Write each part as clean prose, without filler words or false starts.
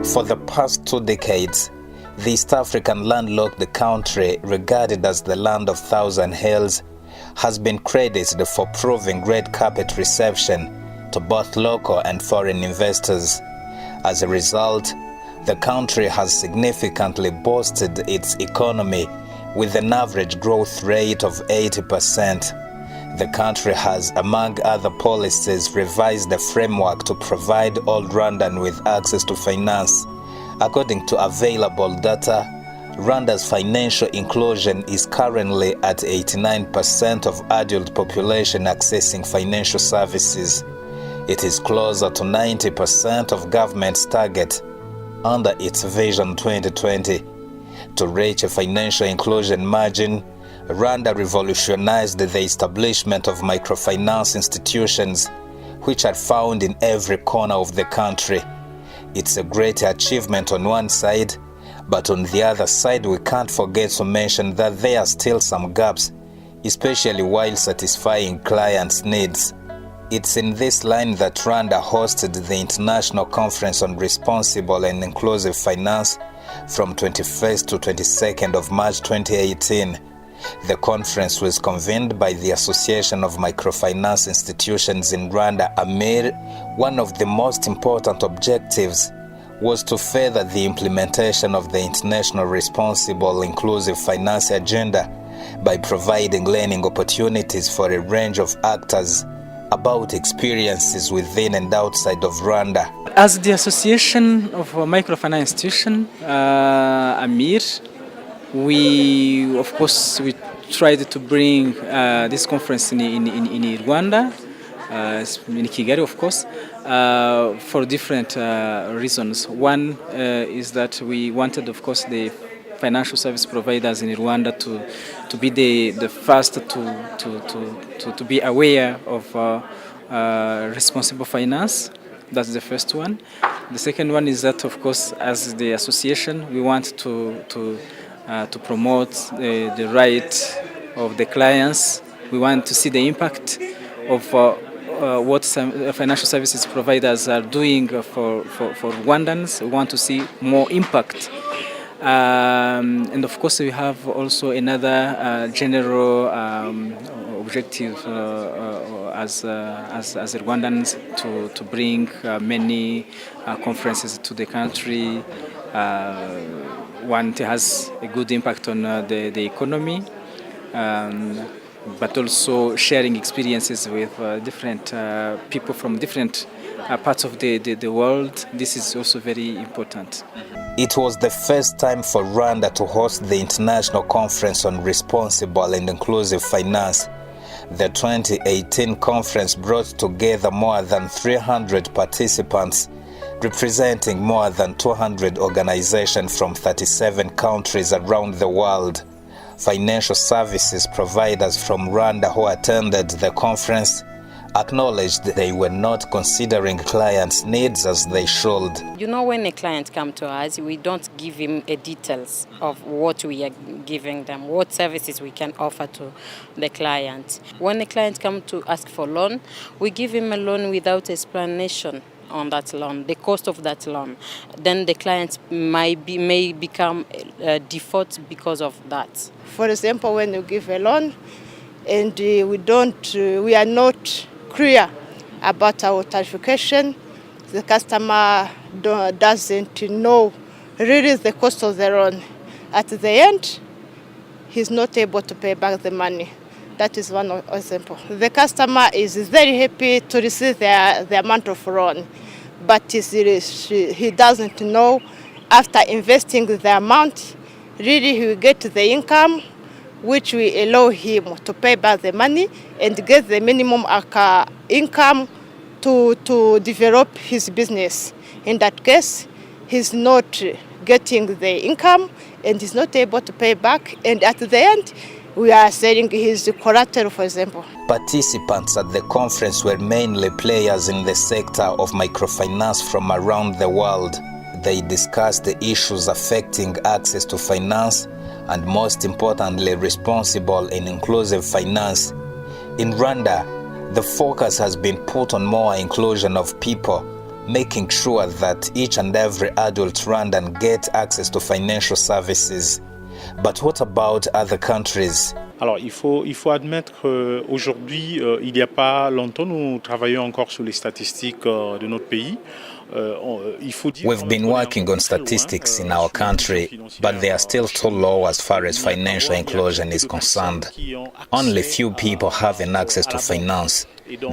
For the past 2 decades, the East African landlocked country, regarded as the land of thousand hills, has been credited for proving great carpet reception to both local and foreign investors. As a result, the country has significantly boosted its economy with an average growth rate of 80%. The country has, among other policies, revised a framework to provide all Rwandans with access to finance. According to available data, Rwanda's financial inclusion is currently at 89% of adult population accessing financial services. It is closer to 90% of government's target under its Vision 2020. To reach a financial inclusion margin, Rwanda revolutionized the establishment of microfinance institutions, which are found in every corner of the country. It's a great achievement on one side, but on the other side, we can't forget to mention that there are still some gaps, especially while satisfying clients' needs. It's in this line that Rwanda hosted the International Conference on Responsible and Inclusive Finance from 21st to 22nd of March 2018. The conference was convened by the Association of Microfinance Institutions in Rwanda, AMIR. One of the most important objectives was to further the implementation of the International Responsible Inclusive Finance Agenda by providing learning opportunities for a range of actors about experiences within and outside of Rwanda. As the Association of Microfinance Institutions, AMIR, we tried to bring this conference in Rwanda, in Kigali, of course, for different reasons. One is that we wanted, of course, the financial service providers in Rwanda to be the first to be aware of responsible finance. That's the first one. The second one is that, of course, as the association, we want to promote the right of the clients. We want to see the impact of what some financial services providers are doing for Rwandans. We want to see more impact. And of course, we have also another general objective as Rwandans to bring many conferences to the country. One has a good impact on the economy, but also sharing experiences with different people from different parts of the world. This is also very important. It was the first time for Rwanda to host the International Conference on Responsible and Inclusive Finance. The 2018 conference brought together more than 300 participants, representing more than 200 organizations from 37 countries around the world. Financial services providers from Rwanda who attended the conference acknowledged they were not considering clients' needs as they should. You know, when a client comes to us, we don't give him a details of what we are giving them, what services we can offer to the client. When a client comes to ask for loan, we give him a loan without explanation on that loan, the cost of that loan. Then the client may become default because of that. For example, when you give a loan and we are not clear about our tarification, the customer doesn't know really the cost of the loan. At the end, he's not able to pay back the money. That is one example. The customer is very happy to receive the amount of loan, but he doesn't know after investing the amount, really he will get the income which will allow him to pay back the money and get the minimum income to develop his business. In that case, he's not getting the income and is not able to pay back, and at the end, we are selling his collateral, for example. Participants at the conference were mainly players in the sector of microfinance from around the world. They discussed the issues affecting access to finance and, most importantly, responsible and inclusive finance. In Rwanda, the focus has been put on more inclusion of people, making sure that each and every adult Rwandan get access to financial services. But what about other countries? Alors, il faut admettre qu'aujourd'hui, il n'y a pas longtemps, nous travaillons encore sur les statistiques de notre pays. We've been working on statistics in our country, but they are still too low as far as financial inclusion is concerned. Only few people having access to finance.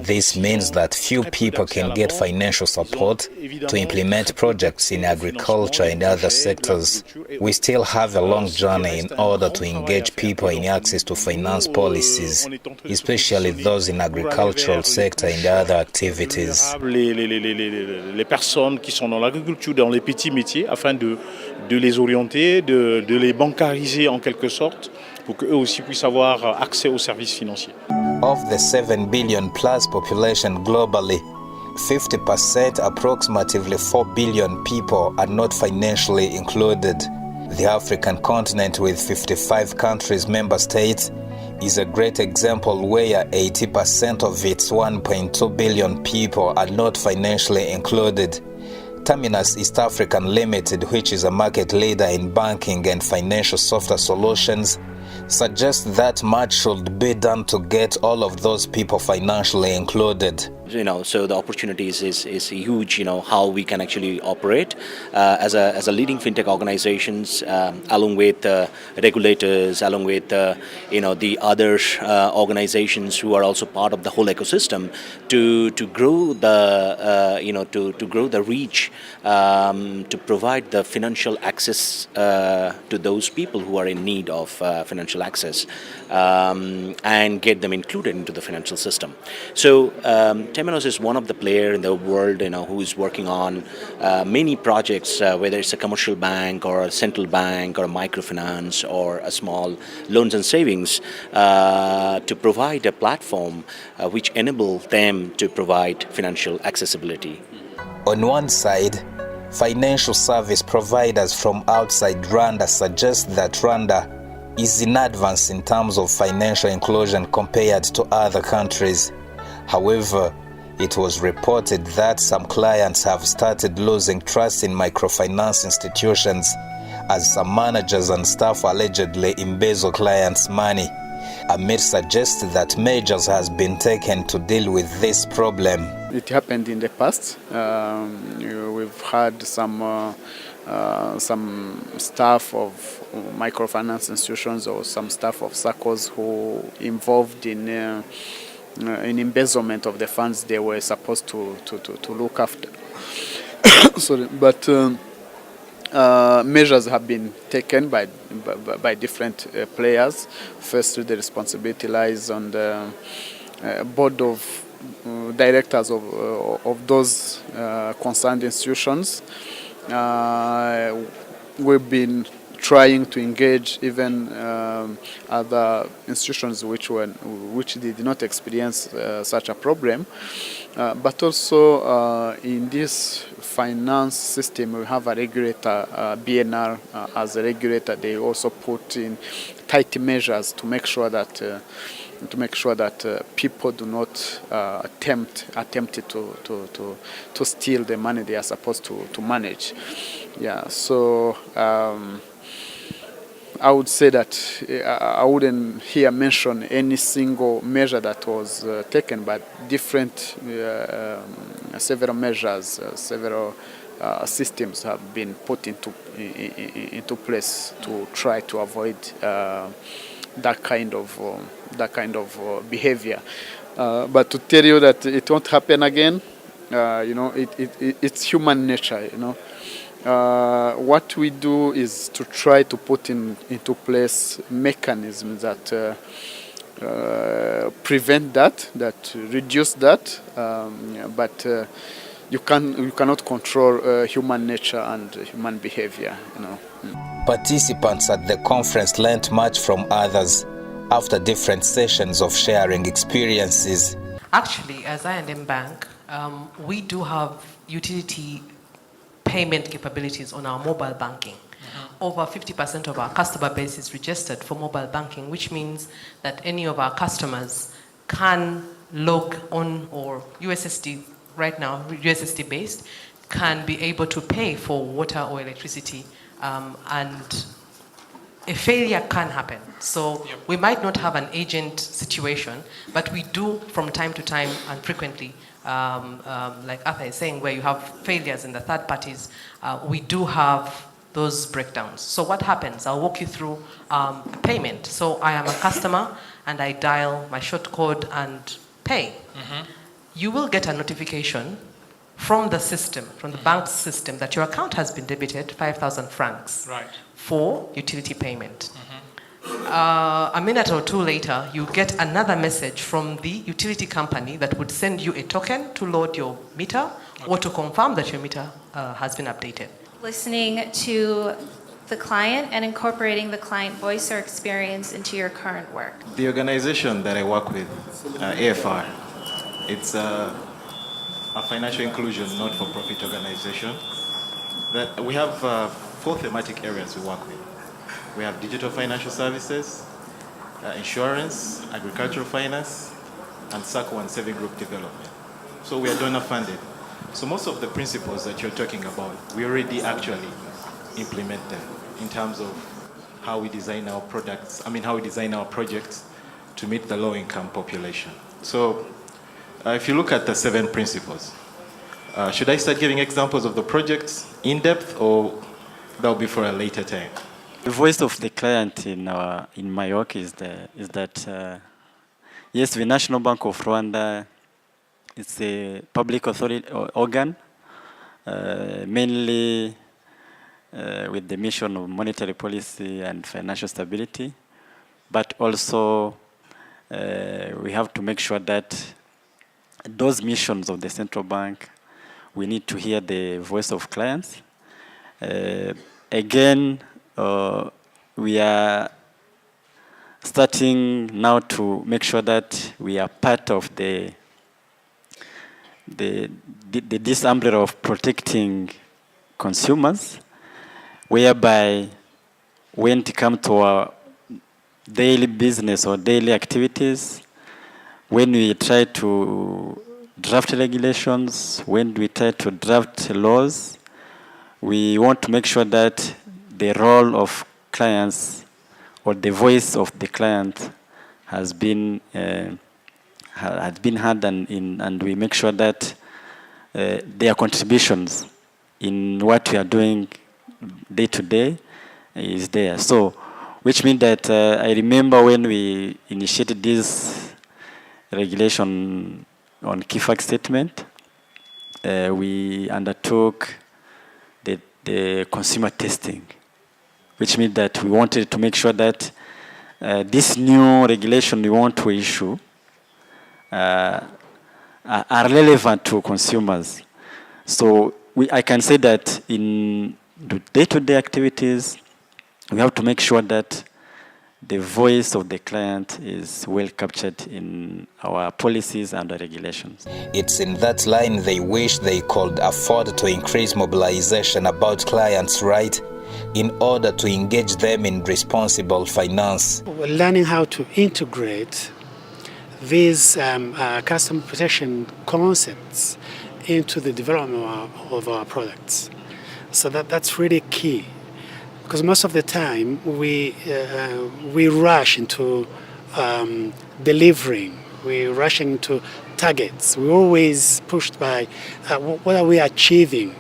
This means that few people can get financial support to implement projects in agriculture and other sectors. We still have a long journey in order to engage people in access to finance policies, especially those in agricultural sector and other activities. Les personnes qui sont dans l'agriculture, dans les petits métiers, afin de les orienter, de les bancariser en quelque sorte, pour qu'eux aussi puissent avoir accès aux services financiers. Of the 7 billion plus population globally, 50%, approximately 4 billion people, are not financially included. The African continent, with 55 countries, member states, is a great example where 80% of its 1.2 billion people are not financially included. Terminus East African Limited, which is a market leader in banking and financial software solutions, suggests that much should be done to get all of those people financially included. So the opportunities is huge. How we can actually operate as a leading fintech organizations, along with regulators, along with the other organizations who are also part of the whole ecosystem, to grow the to grow the reach, to provide the financial access to those people who are in need of financial access, and get them included into the financial system. So Temenos is one of the players in the world, who is working on many projects, whether it's a commercial bank or a central bank or a microfinance or a small loans and savings, to provide a platform which enable them to provide financial accessibility. On one side, financial service providers from outside Rwanda suggest that Rwanda is in advance in terms of financial inclusion compared to other countries. However, it was reported that some clients have started losing trust in microfinance institutions as some managers and staff allegedly embezzle clients' money. Amir suggests that measures has been taken to deal with this problem. It happened in the past. We've had some staff of microfinance institutions or some staff of circles who involved in embezzlement of the funds they were supposed to look after. Sorry, but measures have been taken by different players. Firstly, the responsibility lies on the board of directors of those concerned institutions. We've been trying to engage even other institutions which did not experience such a problem, but also in this finance system we have a regulator, BNR as a regulator. They also put in tight measures to make sure that people do not attempt to steal the money they are supposed to manage. Yeah, so I would say that I wouldn't here mention any single measure that was taken, but different several measures, several systems have been put into place to try to avoid that kind of behavior. But to tell you that it won't happen again, it's human nature. What we do is to try to put into place mechanisms that prevent that reduce that, but you cannot control human nature and human behavior. Participants at the conference learnt much from others after different sessions of sharing experiences. Actually, as I&M Bank, we do have utility payment capabilities on our mobile banking. Over 50% of our customer base is registered for mobile banking, which means that any of our customers can log on or USSD right now, USSD based, can be able to pay for water or electricity, and a failure can happen. So we might not have an agent situation, but we do from time to time and frequently, like Arthur is saying, where you have failures in the third parties, we do have those breakdowns. So what happens? I'll walk you through payment. So I am a customer and I dial my short code and pay. You will get a notification from the system, from the bank system, that your account has been debited 5,000 francs for utility payment. A minute or two later, you get another message from the utility company that would send you a token to load your meter or to confirm that your meter has been updated. Listening to the client and incorporating the client voice or experience into your current work. The organization that I work with, AFR, it's a financial inclusion not-for-profit organization. That we have 4 thematic areas we work with. We have digital financial services, insurance, agricultural finance, and circle and saving group development. So we are donor funded. So most of the principles that you're talking about, we already actually implement them in terms of how we design our products, how we design our projects to meet the low-income population. So if you look at the 7 principles, should I start giving examples of the projects in depth, or that'll be for a later time? The voice of the client in my work is that yes, the National Bank of Rwanda is a public authority organ, mainly with the mission of monetary policy and financial stability, but also we have to make sure that those missions of the central bank, we need to hear the voice of clients. Again, we are starting now to make sure that we are part of this umbrella of protecting consumers, whereby when it comes to our daily business or daily activities, when we try to draft regulations, when we try to draft laws, we want to make sure that the role of clients or the voice of the client has been heard, and we make sure that their contributions in what we are doing day to day is there. So, which means that I remember when we initiated this regulation on key fact statement, we undertook the consumer testing, which means that we wanted to make sure that this new regulation we want to issue are relevant to consumers. So I can say that in the day-to-day activities, we have to make sure that the voice of the client is well captured in our policies and regulations. It's in that line they wish they could afford to increase mobilization about clients' rights in order to engage them in responsible finance. We're learning how to integrate these customer protection concepts into the development of our products. So that's really key. Because most of the time we rush into delivering, we rush into targets. We're always pushed by what are we achieving,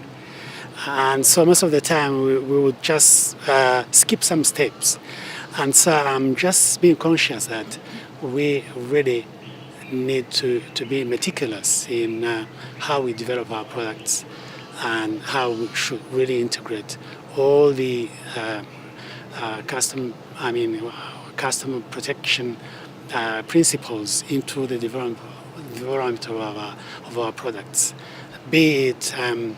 and so most of the time we would just skip some steps. And so I'm just being conscious that we really need to be meticulous in how we develop our products and how we should really integrate all the customer protection principles into the development of our products, be it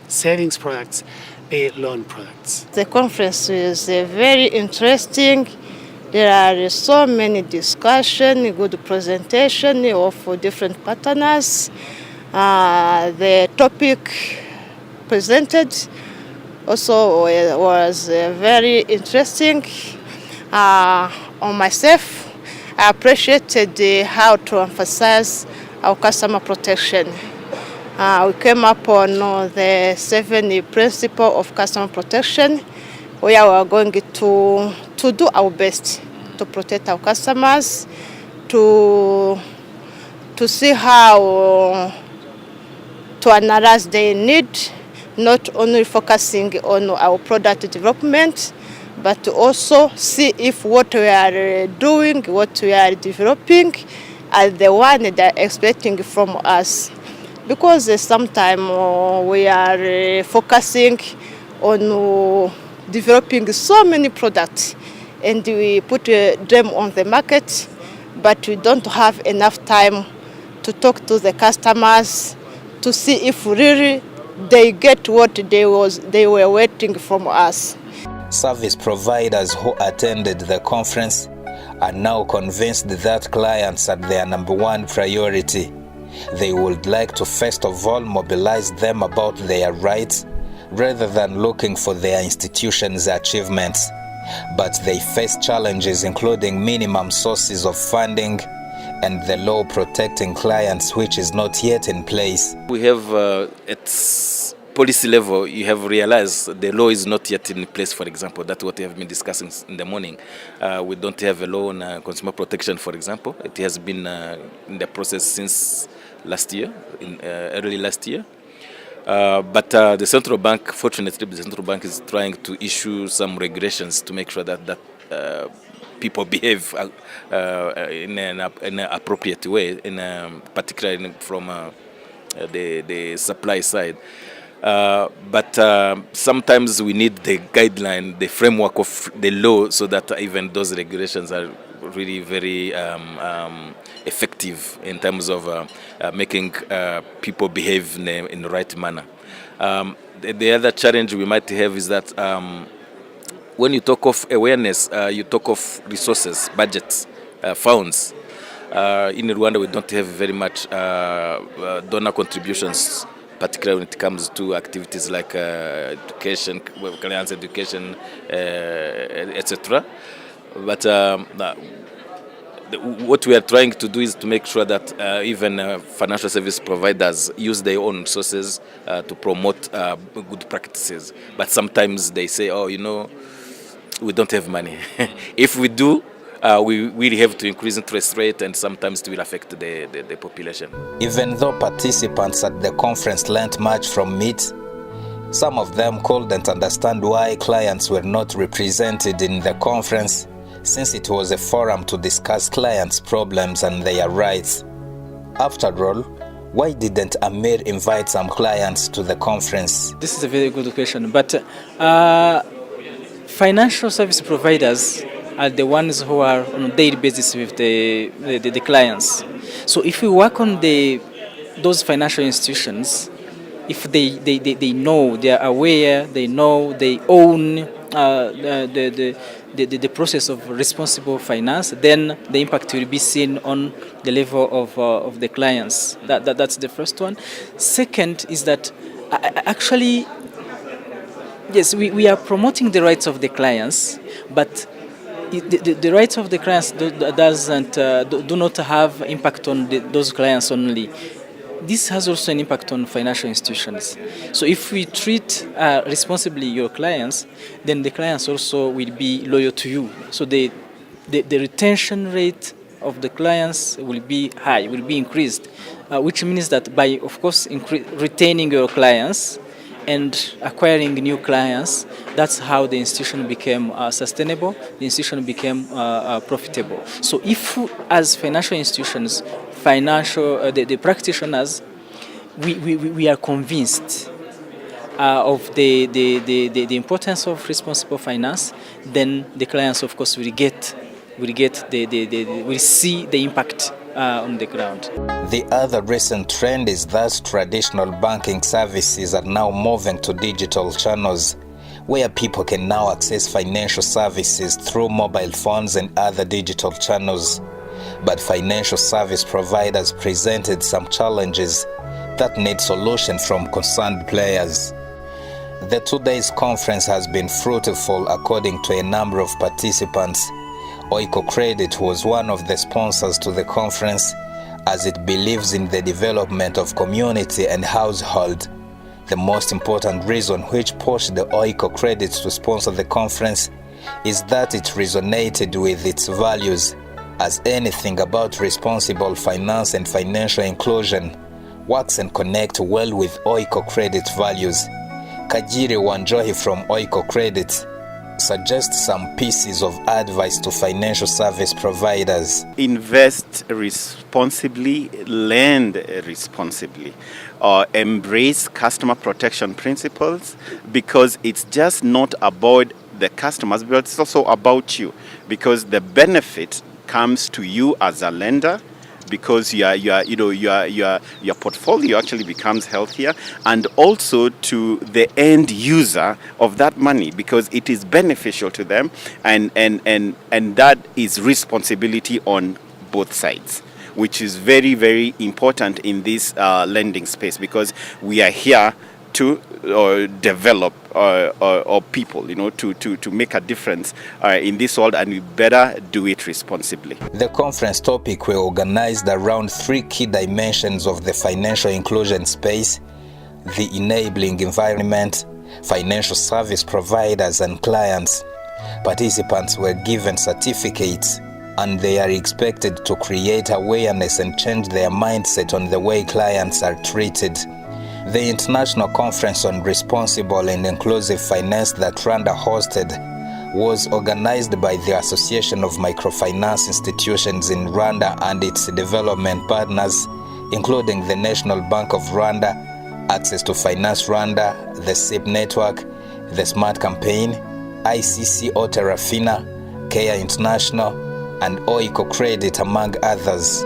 savings products, be it loan products. The conference is very interesting. There are so many discussions, good presentation of different partners. The topic presented also was very interesting. On myself, I appreciated how to emphasize our customer protection. We came up on the 7 principles of customer protection, where we are going to do our best to protect our customers, to see how to analyze their need, not only focusing on our product development, but to also see if what we are doing, what we are developing, are the one they are expecting from us. Because sometimes we are focusing on developing so many products, and we put them on the market, but we don't have enough time to talk to the customers to see if really they get what they were waiting from us. Service providers who attended the conference are now convinced that clients are their number one priority. They would like to first of all mobilize them about their rights rather than looking for their institution's achievements. But they face challenges including minimum sources of funding and the law protecting clients, which is not yet in place. We have at policy level, you have realized the law is not yet in place, for example. That's what we have been discussing in the morning. We don't have a law on consumer protection, for example. It has been in the process since last year, early last year. But the central bank, fortunately, the central bank is trying to issue some regulations to make sure that people behave in an appropriate way, particularly from the supply side. But sometimes we need the guideline, the framework of the law, so that even those regulations are really very effective in terms of making people behave in the right manner. The other challenge we might have is that when you talk of awareness, you talk of resources, budgets, funds. In Rwanda, we don't have very much donor contributions, particularly when it comes to activities like education, clients education, etc. But what we are trying to do is to make sure that even financial service providers use their own resources to promote good practices. But sometimes they say, oh, you know, we don't have money. If we do, we really have to increase interest rate, and sometimes it will affect the population. Even though participants at the conference learnt much from it, some of them couldn't understand why clients were not represented in the conference, since it was a forum to discuss clients' problems and their rights. After all, why didn't Amir invite some clients to the conference? This is a very good question, but financial service providers are the ones who are on a daily basis with the clients. So if we work on those financial institutions, if they know, they are aware, they know, they own the process of responsible finance, then the impact will be seen on the level of the clients. That's the first one. Second is that actually, yes, we are promoting the rights of the clients, but the rights of the clients do not have impact on those clients only. This has also an impact on financial institutions. So if we treat responsibly your clients, then the clients also will be loyal to you. So the retention rate of the clients will be high, will be increased, which means that by, of course, retaining your clients and acquiring new clients, that's how the institution became sustainable, the institution became profitable. So if, as financial institutions, the practitioners, we are convinced of the importance of responsible finance, then the clients, of course, will see the impact on the ground. The other recent trend is that traditional banking services are now moving to digital channels, where people can now access financial services through mobile phones and other digital channels. But financial service providers presented some challenges that need solution from concerned players. The 2 days conference has been fruitful according to a number of participants. Oiko Credit was one of the sponsors to the conference, as it believes in the development of community and household. The most important reason which pushed the OICO credits to sponsor the conference is that it resonated with its values, as anything about responsible finance and financial inclusion works and connects well with OICO credit values. Kajiri Wanjohi from OICO Credits suggests some pieces of advice to financial service providers. Invest responsibly, lend responsibly, embrace customer protection principles, because it's just not about the customers, but it's also about you, because the benefit comes to you as a lender, because your portfolio actually becomes healthier, and also to the end user of that money, because it is beneficial to them, and that is responsibility on both sides, which is very, very important in this lending space, because we are here to develop our people, to make a difference in this world, and we better do it responsibly. The conference topic were organized around 3 key dimensions of the financial inclusion space: the enabling environment, financial service providers and clients. Participants were given certificates, and they are expected to create awareness and change their mindset on the way clients are treated. The International Conference on Responsible and Inclusive Finance that Rwanda hosted was organized by the Association of Microfinance Institutions in Rwanda and its development partners, including the National Bank of Rwanda, Access to Finance Rwanda, the SIP Network, the Smart Campaign, ICC Terrafina, Care International, and OICO Credit, among others.